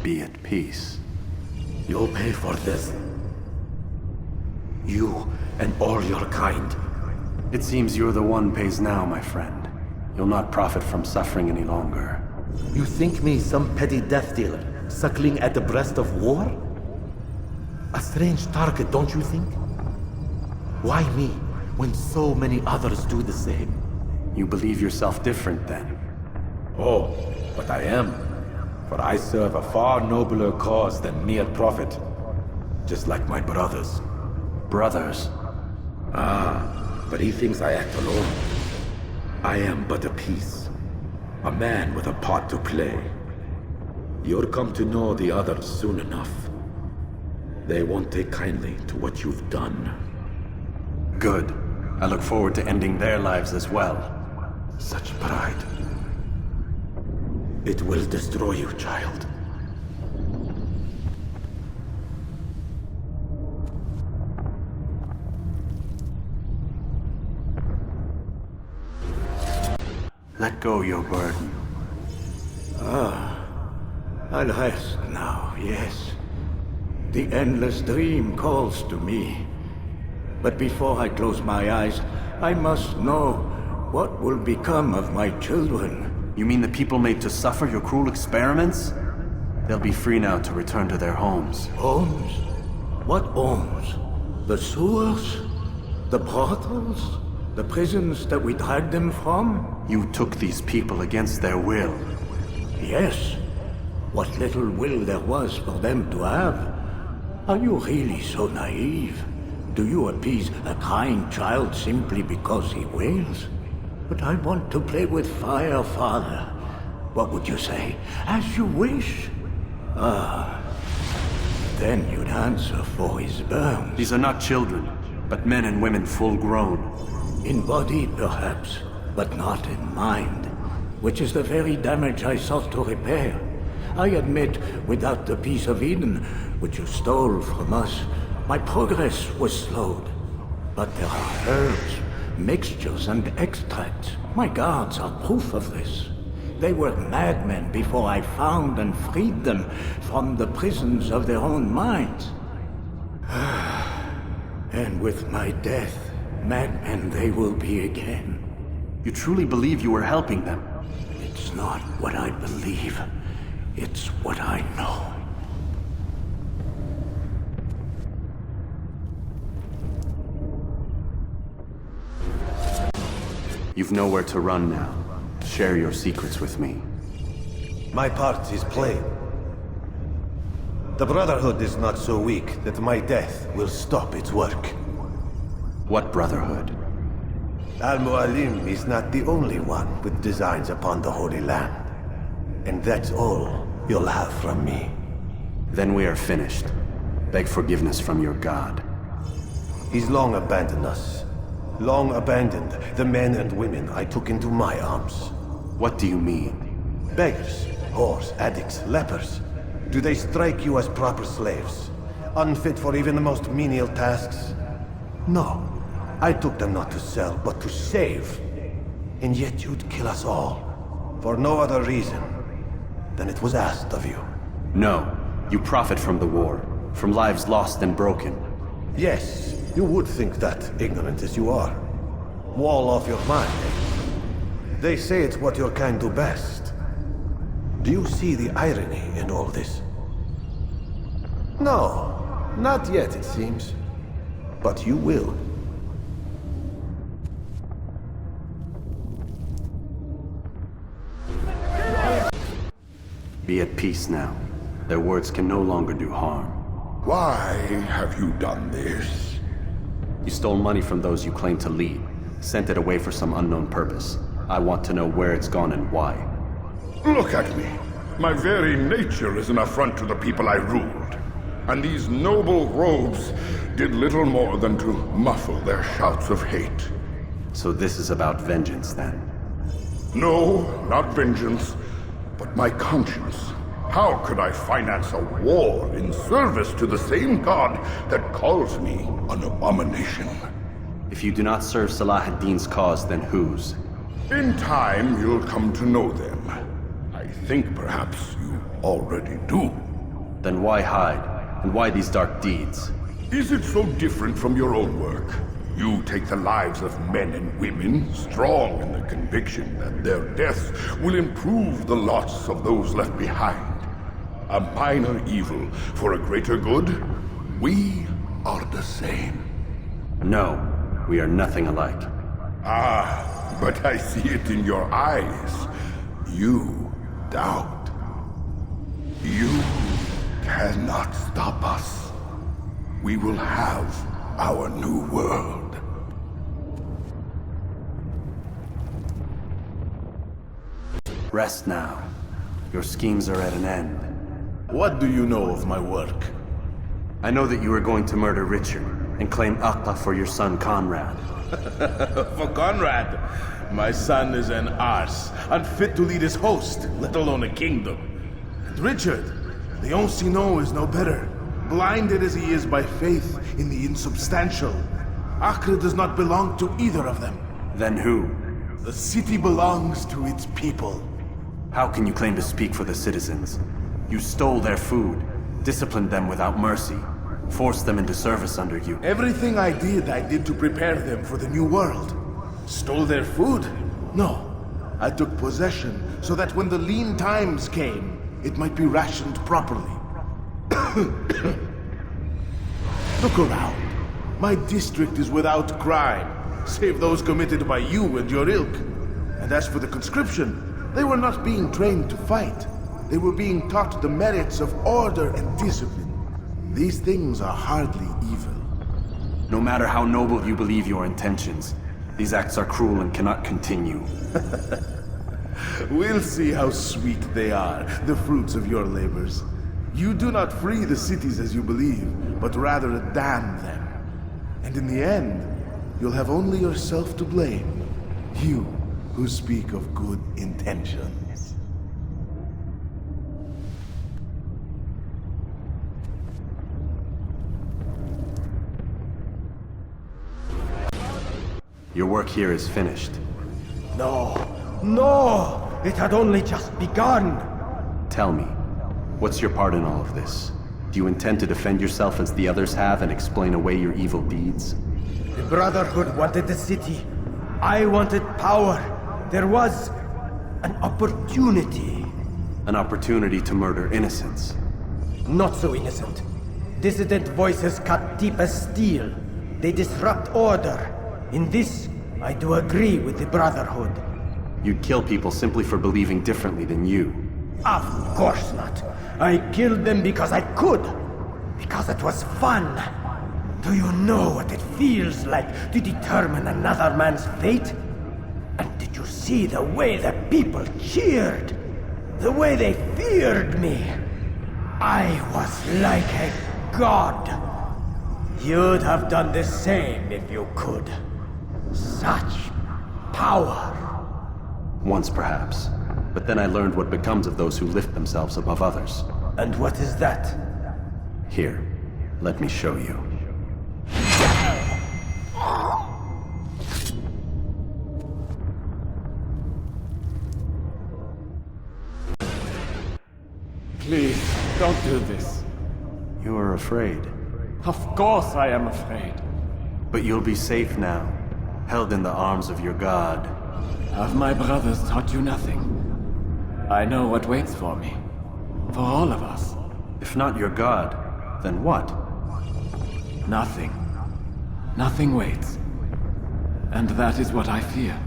Be at peace. You'll pay for this. You and all your kind. It seems you're the one pays now, my friend. You'll not profit from suffering any longer. You think me some petty death dealer, suckling at the breast of war? A strange target, don't you think? Why me, when so many others do the same? You believe yourself different, then? Oh, but I am. For I serve a far nobler cause than mere profit. Just like my brothers. Brothers? But he thinks I act alone. I am but a piece. A man with a part to play. You'll come to know the others soon enough. They won't take kindly to what you've done. Good. I look forward to ending their lives as well. Such pride. It will destroy you, child. Let go your burden. I'll rest now, yes. The endless dream calls to me. But before I close my eyes, I must know what will become of my children. You mean the people made to suffer your cruel experiments? They'll be free now to return to their homes. Homes? What homes? The sewers? The brothels? The prisons that we dragged them from? You took these people against their will. Yes. What little will there was for them to have. Are you really so naive? Do you appease a kind child simply because he wails? But I want to play with fire, Father. What would you say? As you wish? Then you'd answer for his burns. These are not children, but men and women full grown. In body, perhaps, but not in mind. Which is the very damage I sought to repair. I admit, without the piece of Eden, which you stole from us, my progress was slowed. But there are herbs, mixtures, and extracts. My guards are proof of this. They were madmen before I found and freed them from the prisons of their own minds. And with my death, madmen they will be again. You truly believe you were helping them? It's not what I believe. It's what I know. You've nowhere to run now. Share your secrets with me. My part is plain. The Brotherhood is not so weak that my death will stop its work. What Brotherhood? Al-Mualim is not the only one with designs upon the Holy Land. And that's all you'll have from me. Then we are finished. Beg forgiveness from your god. He's long abandoned us. Long abandoned the men and women I took into my arms. What do you mean? Beggars, whores, addicts, lepers. Do they strike you as proper slaves? Unfit for even the most menial tasks? No. I took them not to sell, but to save. And yet you'd kill us all. For no other reason than it was asked of you. No. You profit from the war. From lives lost and broken. Yes, you would think that, ignorant as you are. Wall off your mind, eh? They say it's what your kind do best. Do you see the irony in all this? No, not yet, it seems. But you will. Be at peace now. Their words can no longer do harm. Why have you done this? You stole money from those you claim to lead, sent it away for some unknown purpose. I want to know where it's gone and why. Look at me. My very nature is an affront to the people I ruled. And these noble robes did little more than to muffle their shouts of hate. So this is about vengeance, then? No, not vengeance, but my conscience. How could I finance a war in service to the same god that calls me an abomination? If you do not serve Salah ad-Din's cause, then whose? In time, you'll come to know them. I think perhaps you already do. Then why hide? And why these dark deeds? Is it so different from your own work? You take the lives of men and women, strong in the conviction that their deaths will improve the lots of those left behind. A minor evil for a greater good? We are the same. No, we are nothing alike. Ah, but I see it in your eyes. You doubt. You cannot stop us. We will have our new world. Rest now. Your schemes are at an end. What do you know of my work? I know that you are going to murder Richard and claim Aqta for your son Conrad. For Conrad, my son is an arse, unfit to lead his host, let alone a kingdom. And Richard, the Ancien is no better, blinded as he is by faith in the insubstantial. Acre does not belong to either of them. Then who? The city belongs to its people. How can you claim to speak for the citizens? You stole their food, disciplined them without mercy, forced them into service under you. Everything I did to prepare them for the new world. Stole their food? No. I took possession so that when the lean times came, it might be rationed properly. Look around. My district is without crime, save those committed by you and your ilk. And as for the conscription, they were not being trained to fight. They were being taught the merits of order and discipline. These things are hardly evil. No matter how noble you believe your intentions, these acts are cruel and cannot continue. We'll see how sweet they are, the fruits of your labors. You do not free the cities as you believe, but rather damn them. And in the end, you'll have only yourself to blame. You who speak of good intentions. Your work here is finished. No! No! It had only just begun! Tell me, what's your part in all of this? Do you intend to defend yourself as the others have and explain away your evil deeds? The Brotherhood wanted the city. I wanted power. There was an opportunity. An opportunity to murder innocents. Not so innocent. Dissident voices cut deep as steel. They disrupt order. In this, I do agree with the Brotherhood. You'd kill people simply for believing differently than you. Of course not. I killed them because I could. Because it was fun. Do you know what it feels like to determine another man's fate? And did you see the way the people cheered? The way they feared me? I was like a god. You'd have done the same if you could. Such power. Once perhaps. But then I learned what becomes of those who lift themselves above others. And what is that? Here, let me show you. Please, don't do this. You are afraid. Of course I am afraid. But you'll be safe now, held in the arms of your god. Have my brothers taught you nothing? I know what waits for me. For all of us. If not your god, then what? Nothing. Nothing waits. And that is what I fear.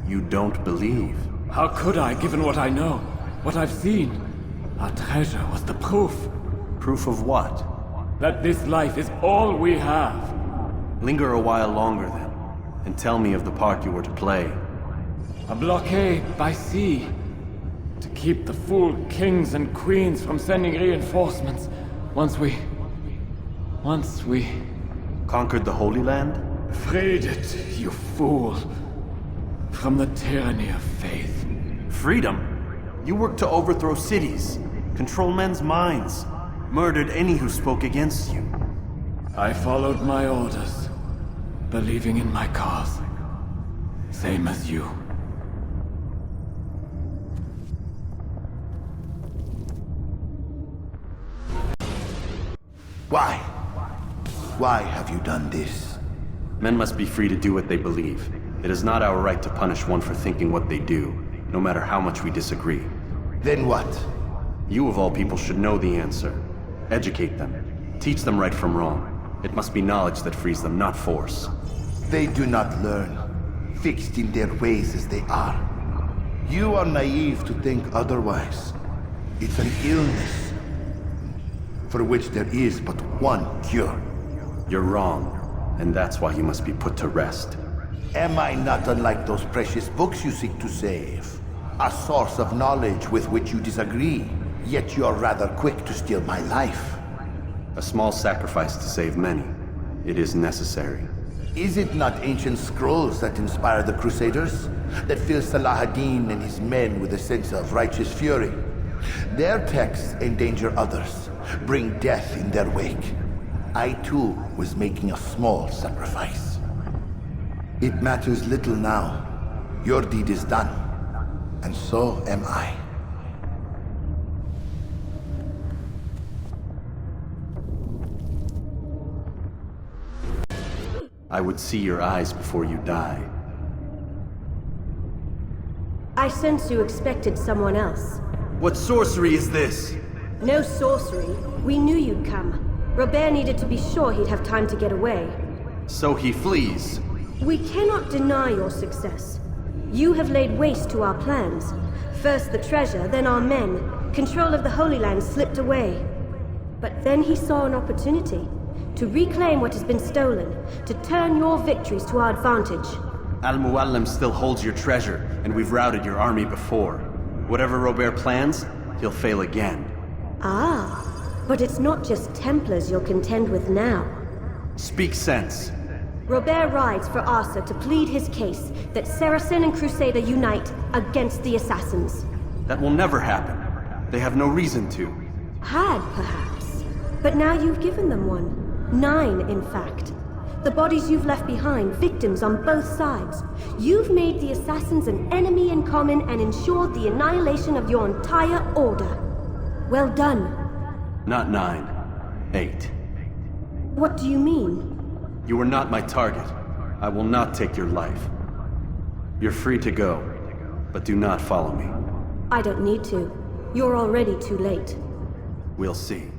You don't believe. How could I, given what I know? What I've seen? Our treasure was the proof. Proof of what? That this life is all we have. Linger a while longer then, and tell me of the part you were to play. A blockade by sea. To keep the fool kings and queens from sending reinforcements. Once we... Conquered the Holy Land? freed it, you fool. From the tyranny of faith. Freedom? You worked to overthrow cities, control men's minds, murdered any who spoke against you. I followed my orders, believing in my cause. Same as you. Why? Why have you done this? Men must be free to do what they believe. It is not our right to punish one for thinking what they do, no matter how much we disagree. Then what? You of all people should know the answer. Educate them. Teach them right from wrong. It must be knowledge that frees them, not force. They do not learn, fixed in their ways as they are. You are naive to think otherwise. It's an illness, for which there is but one cure. You're wrong, and that's why you must be put to rest. Am I not unlike those precious books you seek to save? A source of knowledge with which you disagree, yet you are rather quick to steal my life. A small sacrifice to save many. It is necessary. Is it not ancient scrolls that inspire the Crusaders? That fill Salah ad-Din and his men with a sense of righteous fury? Their texts endanger others, bring death in their wake. I too was making a small sacrifice. It matters little now. Your deed is done, and so am I. I would see your eyes before you die. I sense you expected someone else. What sorcery is this? No sorcery. We knew you'd come. Robert needed to be sure he'd have time to get away. So he flees. We cannot deny your success. You have laid waste to our plans. First the treasure, then our men. Control of the Holy Land slipped away. But then he saw an opportunity. To reclaim what has been stolen, to turn your victories to our advantage. Al-Mualim still holds your treasure, and we've routed your army before. Whatever Robert plans, he'll fail again. Ah, but it's not just Templars you'll contend with now. Speak sense. Robert rides for Arsa to plead his case that Saracen and Crusader unite against the Assassins. That will never happen. They have no reason to. Had, perhaps. But now you've given them one. 9, in fact. The bodies you've left behind, victims on both sides. You've made the Assassins an enemy in common and ensured the annihilation of your entire order. Well done. Not 9. 8. What do you mean? You were not my target. I will not take your life. You're free to go, but do not follow me. I don't need to. You're already too late. We'll see.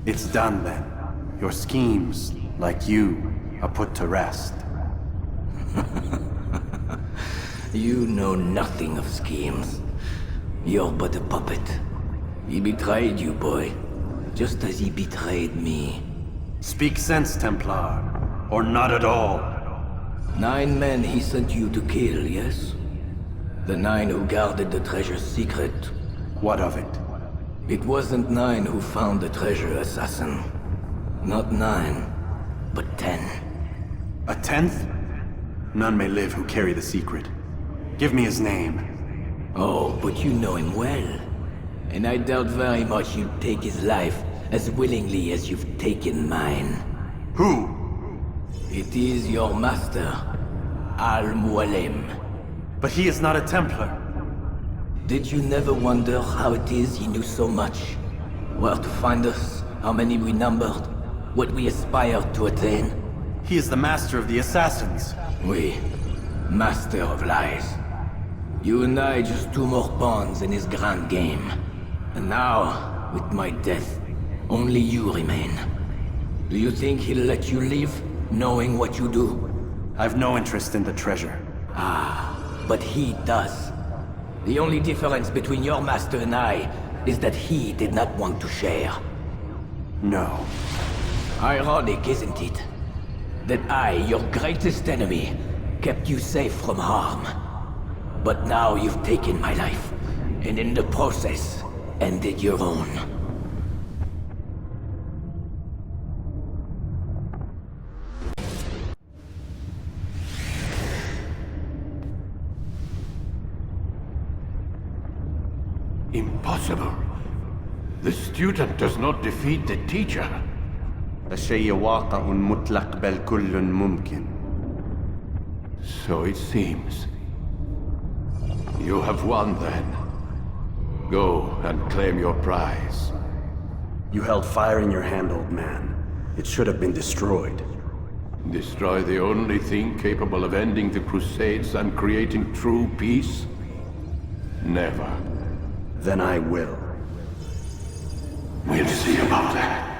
It's done then. Your schemes, like you, are put to rest. You know nothing of schemes. You're but a puppet. He betrayed you, boy. Just as he betrayed me. Speak sense, Templar. Or not at all. 9 men he sent you to kill, yes? The 9 who guarded the treasure's secret. What of it? It wasn't 9 who found the treasure, assassin. Not 9, but 10. A 10th? None may live who carry the secret. Give me his name. Oh, but you know him well. And I doubt very much you'd take his life as willingly as you've taken mine. Who? It is your master, Al-Mualim. But he is not a Templar. Did you never wonder how it is he knew so much? Where to find us, how many we numbered, what we aspired to attain? He is the master of the Assassins. We, master of lies. You and I just 2 more pawns in his grand game. And now, with my death, only you remain. Do you think he'll let you live, knowing what you do? I've no interest in the treasure. Ah, but he does. The only difference between your master and I is that he did not want to share. No. Ironic, isn't it? That I, your greatest enemy, kept you safe from harm. But now you've taken my life, and in the process, ended your own. Impossible. The student does not defeat the teacher. الشيء واقع مطلق بل كل ممكن. So it seems. You have won then. Go and claim your prize. You held fire in your hand, old man. It should have been destroyed. Destroy the only thing capable of ending the Crusades and creating true peace? Never. Then I will. We'll see about that.